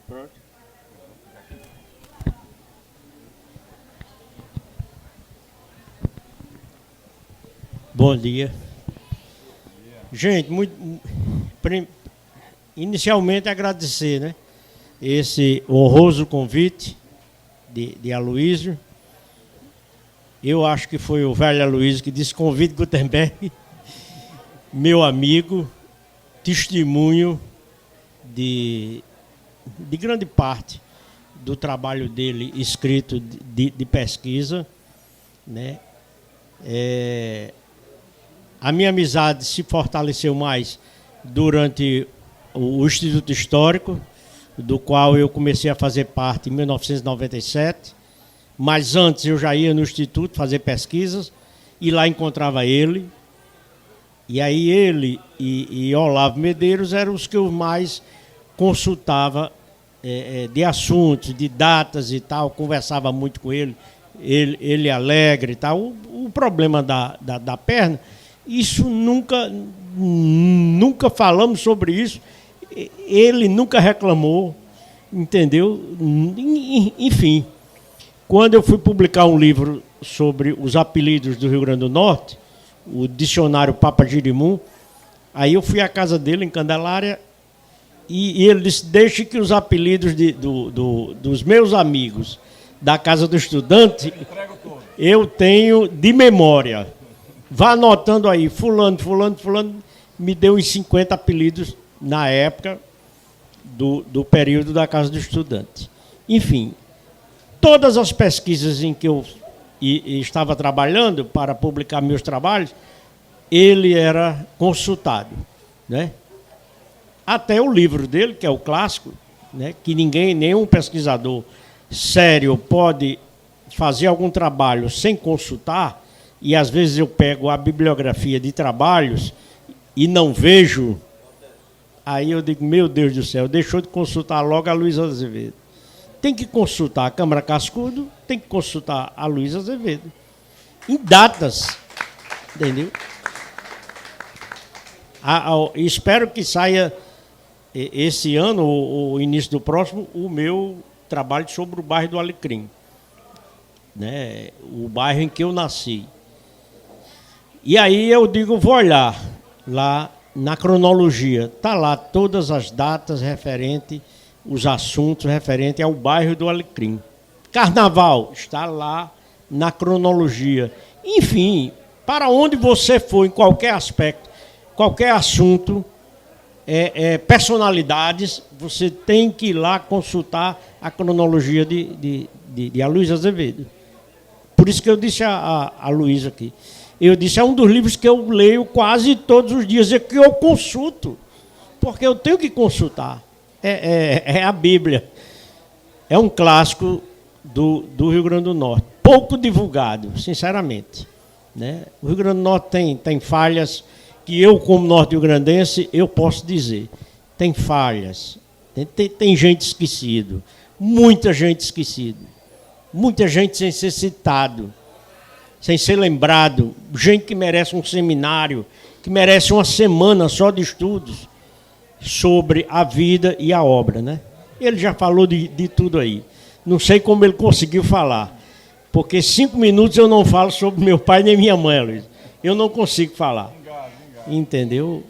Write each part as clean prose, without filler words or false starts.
Pronto. Bom dia. Gente, inicialmente agradecer, né, esse honroso convite de Aloísio. Eu acho que foi o velho Aloísio que disse: convite Gutenberg, meu amigo, testemunho de grande parte do trabalho dele escrito de pesquisa, né? A minha amizade se fortaleceu mais durante o Instituto Histórico, do qual eu comecei a fazer parte em 1997, mas antes eu já ia no Instituto fazer pesquisas e lá encontrava ele. E aí ele e Olavo Medeiros eram os que eu mais consultava de assuntos, de datas e tal, conversava muito com ele, ele alegre e tal. O problema da perna, isso nunca falamos sobre isso, ele nunca reclamou, entendeu? Enfim, quando eu fui publicar um livro sobre os apelidos do Rio Grande do Norte, o dicionário Papa Girimum, aí eu fui à casa dele em Candelária e ele disse: deixe que os apelidos dos meus amigos da Casa do Estudante eu tenho de memória. Vá anotando aí, fulano, me deu uns 50 apelidos na época do período da Casa do Estudante. Enfim, todas as pesquisas em que eu estava trabalhando para publicar meus trabalhos, ele era consultado, né? Até o livro dele, que é o clássico, né, que nenhum pesquisador sério pode fazer algum trabalho sem consultar, e às vezes eu pego a bibliografia de trabalhos e não vejo, aí eu digo: meu Deus do céu, deixou de consultar logo a Luiz Azevedo. Tem que consultar a Câmara Cascudo, tem que consultar a Luiz Azevedo. Em datas, entendeu? Espero que saia esse ano, ou início do próximo, o meu trabalho sobre o bairro do Alecrim, né? O bairro em que eu nasci. E aí eu digo: vou olhar lá na cronologia, está lá todas as datas referentes, os assuntos referentes ao bairro do Alecrim. Carnaval está lá na cronologia. Enfim, para onde você for, em qualquer aspecto, qualquer assunto, personalidades, você tem que ir lá consultar a cronologia de Aloísio Azevedo. Por isso que eu disse a Luísa aqui. Eu disse: é um dos livros que eu leio quase todos os dias, é que eu consulto, porque eu tenho que consultar. É a Bíblia. É um clássico do Rio Grande do Norte. Pouco divulgado, sinceramente, né? O Rio Grande do Norte tem falhas que eu, como norte-riograndense, eu posso dizer. Tem falhas. Tem gente esquecida. Muita gente esquecida. Muita gente sem ser citado, sem ser lembrado. Gente que merece um seminário, que merece uma semana só de estudos sobre a vida e a obra, né? Ele já falou de tudo aí. Não sei como ele conseguiu falar, porque 5 minutos eu não falo sobre meu pai nem minha mãe, Luiz. Eu não consigo falar. Entendeu?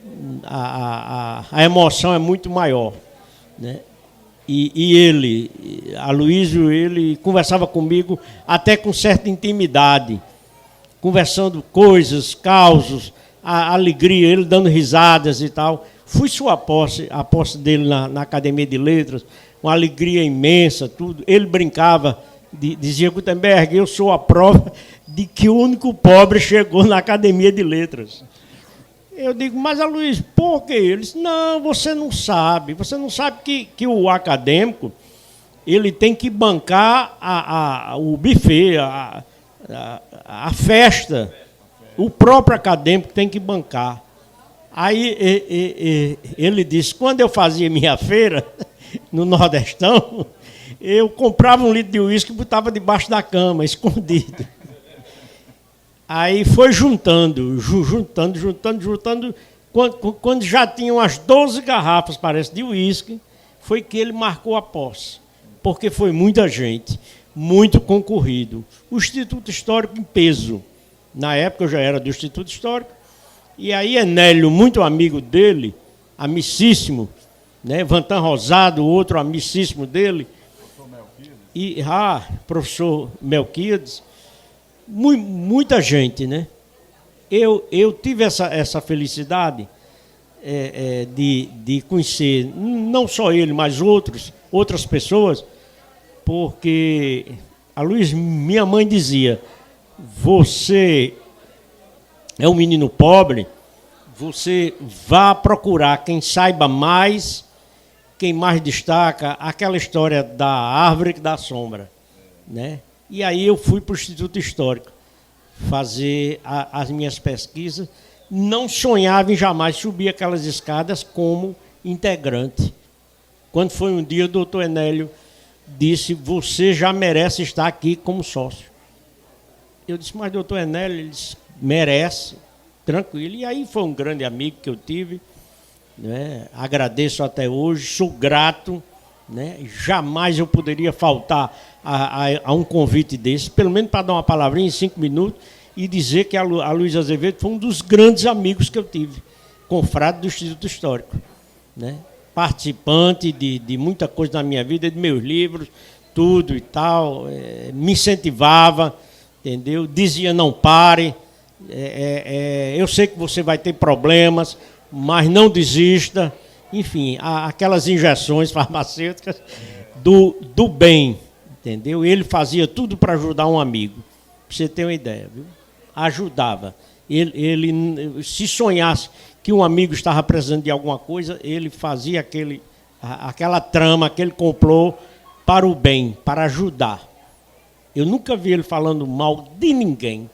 A emoção é muito maior, né? E ele, Aloísio, ele conversava comigo até com certa intimidade, conversando coisas, causos, a alegria, ele dando risadas e tal. Fui sua posse, a posse dele na Academia de Letras, uma alegria imensa, tudo. Ele brincava, dizia: Gutenberg, eu sou a prova de que o único pobre chegou na Academia de Letras. Eu digo: mas, Aloísio, por quê? Ele disse: não, você não sabe que o acadêmico ele tem que bancar o buffet, a festa, o próprio acadêmico tem que bancar. Aí ele disse: quando eu fazia minha feira no Nordestão, eu comprava 1 litro de uísque e botava debaixo da cama, escondido. Aí foi juntando. Quando já tinham as 12 garrafas, parece, de uísque, foi que ele marcou a posse, porque foi muita gente, muito concorrido. O Instituto Histórico em peso. Na época eu já era do Instituto Histórico, e aí Enélio, muito amigo dele, amicíssimo, né? Vantan Rosado, outro amicíssimo dele, e professor Melquiades, muita gente, né? Eu tive essa felicidade de conhecer, não só ele, mas outras pessoas, porque a Luiz, minha mãe dizia, você é um menino pobre, você vá procurar quem saiba mais, quem mais destaca, aquela história da árvore que dá sombra, né? E aí eu fui para o Instituto Histórico fazer as minhas pesquisas, não sonhava em jamais subir aquelas escadas como integrante. Quando foi um dia, o doutor Enélio disse, você já merece estar aqui como sócio. Eu disse, mas doutor Enélio, ele disse, merece, tranquilo. E aí foi um grande amigo que eu tive, né? Agradeço até hoje, sou grato, né? Jamais eu poderia faltar a um convite desse, pelo menos para dar uma palavrinha em 5 minutos e dizer que a Luiz Azevedo foi um dos grandes amigos que eu tive, confrade do Instituto Histórico, né? Participante de muita coisa na minha vida, de meus livros, tudo e tal, me incentivava, entendeu? Dizia, não pare, eu sei que você vai ter problemas, mas não desista. Enfim, aquelas injeções farmacêuticas do bem, entendeu? Ele fazia tudo para ajudar um amigo, para você ter uma ideia, viu? Ajudava. Ele se sonhasse que um amigo estava precisando de alguma coisa, ele fazia aquela trama, aquele complô para o bem, para ajudar. Eu nunca vi ele falando mal de ninguém,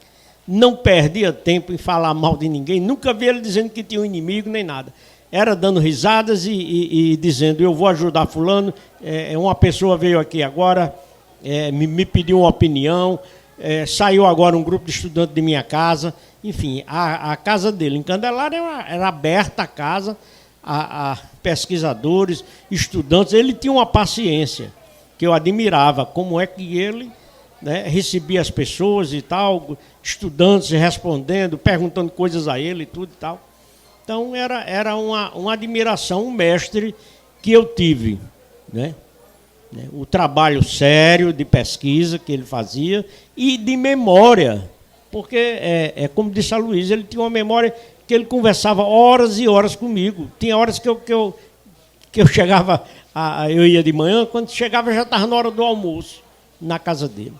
não perdia tempo em falar mal de ninguém, nunca vi ele dizendo que tinha um inimigo, nem nada. Era dando risadas e dizendo, eu vou ajudar fulano, uma pessoa veio aqui agora, me pediu uma opinião, saiu agora um grupo de estudantes de minha casa, enfim, a casa dele em Candelária era aberta a casa, a pesquisadores, estudantes, ele tinha uma paciência que eu admirava, como é que ele, né, recebia as pessoas e tal, estudantes respondendo, perguntando coisas a ele e tudo e tal. Então, era uma admiração, um mestre que eu tive, né? O trabalho sério de pesquisa que ele fazia e de memória, porque, como disse a Luísa, ele tinha uma memória que ele conversava horas e horas comigo. Tinha horas que eu chegava, eu ia de manhã, quando chegava já estava na hora do almoço, na casa dele.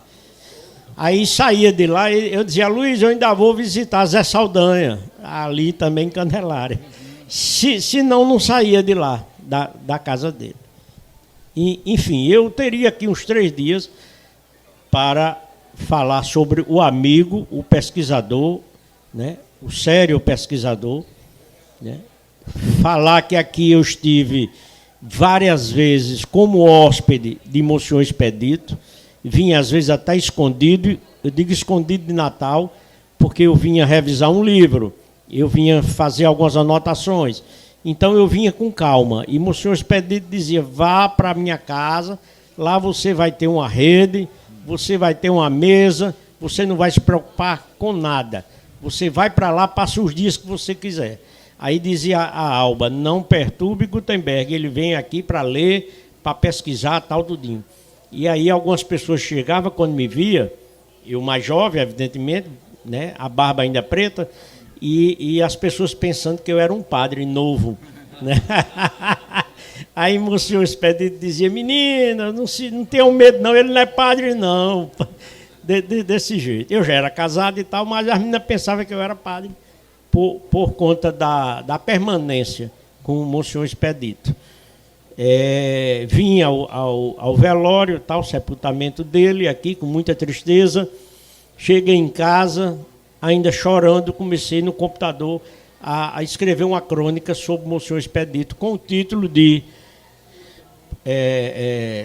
Aí saía de lá, eu dizia, Luiz, eu ainda vou visitar Zé Saldanha, ali também em Candelária. Se não saía de lá, da casa dele. E, enfim, eu teria aqui uns 3 dias para falar sobre o amigo, o pesquisador, né, o sério pesquisador, né, falar que aqui eu estive várias vezes como hóspede de Monsenhor Expedito, vinha às vezes até escondido, eu digo escondido de Natal, porque eu vinha revisar um livro, eu vinha fazer algumas anotações, então eu vinha com calma, e Monsenhor Expedito dizia, vá para a minha casa, lá você vai ter uma rede, você vai ter uma mesa, você não vai se preocupar com nada, você vai para lá, passa os dias que você quiser. Aí dizia a Alba, não perturbe Gutenberg, ele vem aqui para ler, para pesquisar, tal, tudinho. E aí algumas pessoas chegavam, quando me via, eu mais jovem, evidentemente, né, a barba ainda preta, e as pessoas pensando que eu era um padre novo, né? Aí Monsenhor Expedito dizia, menina, não tenham medo não, ele não é padre não, desse jeito. Eu já era casado e tal, mas as meninas pensavam que eu era padre por conta da permanência com o Monsenhor Expedito. Vim ao velório, tal, sepultamento dele aqui, com muita tristeza. Cheguei em casa, ainda chorando, comecei no computador a escrever uma crônica sobre o Monsenhor Expedito, com o título de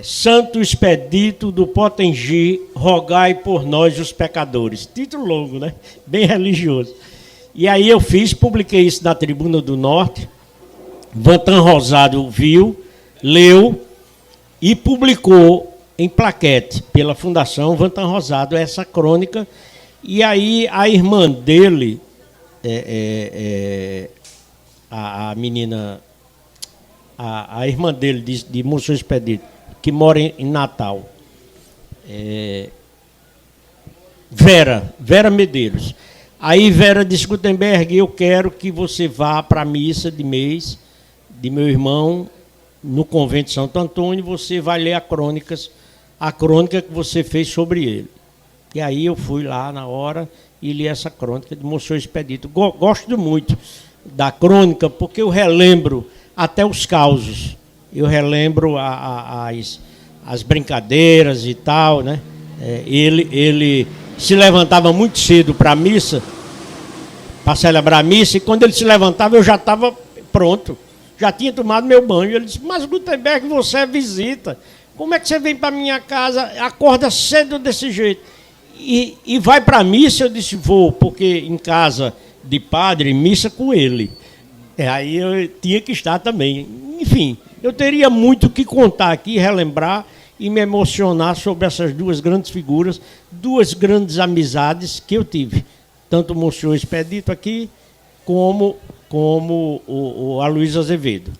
Santo Expedito do Potengi, rogai por nós os pecadores. Título longo, né? Bem religioso. E aí eu publiquei isso na Tribuna do Norte, Vantan Rosado viu, leu e publicou em plaquete pela Fundação Vantan Rosado essa crônica. E aí a irmã dele, a menina, a irmã dele de Monsenhor Expedito, que mora em Natal, Vera Medeiros. Aí Vera disse: Gutenberg, eu quero que você vá para a missa de mês de meu irmão no convento de Santo Antônio, você vai ler a crônica que você fez sobre ele. E aí eu fui lá na hora e li essa crônica de Monsenhor Expedito. Gosto muito da crônica porque eu relembro até os causos. Eu relembro as brincadeiras e tal, né? Ele se levantava muito cedo para a missa, para celebrar a missa, e quando ele se levantava eu já estava pronto, já tinha tomado meu banho. Ele disse: mas Gutenberg, você é visita, como é que você vem para minha casa, acorda cedo desse jeito e vai para a missa? Eu disse: vou, porque em casa de padre, missa com ele. Aí eu tinha que estar também. Enfim, eu teria muito o que contar aqui, relembrar e me emocionar sobre essas duas grandes figuras, duas grandes amizades que eu tive. Tanto o Monsenhor Expedito aqui, como o Aloysio Azevedo.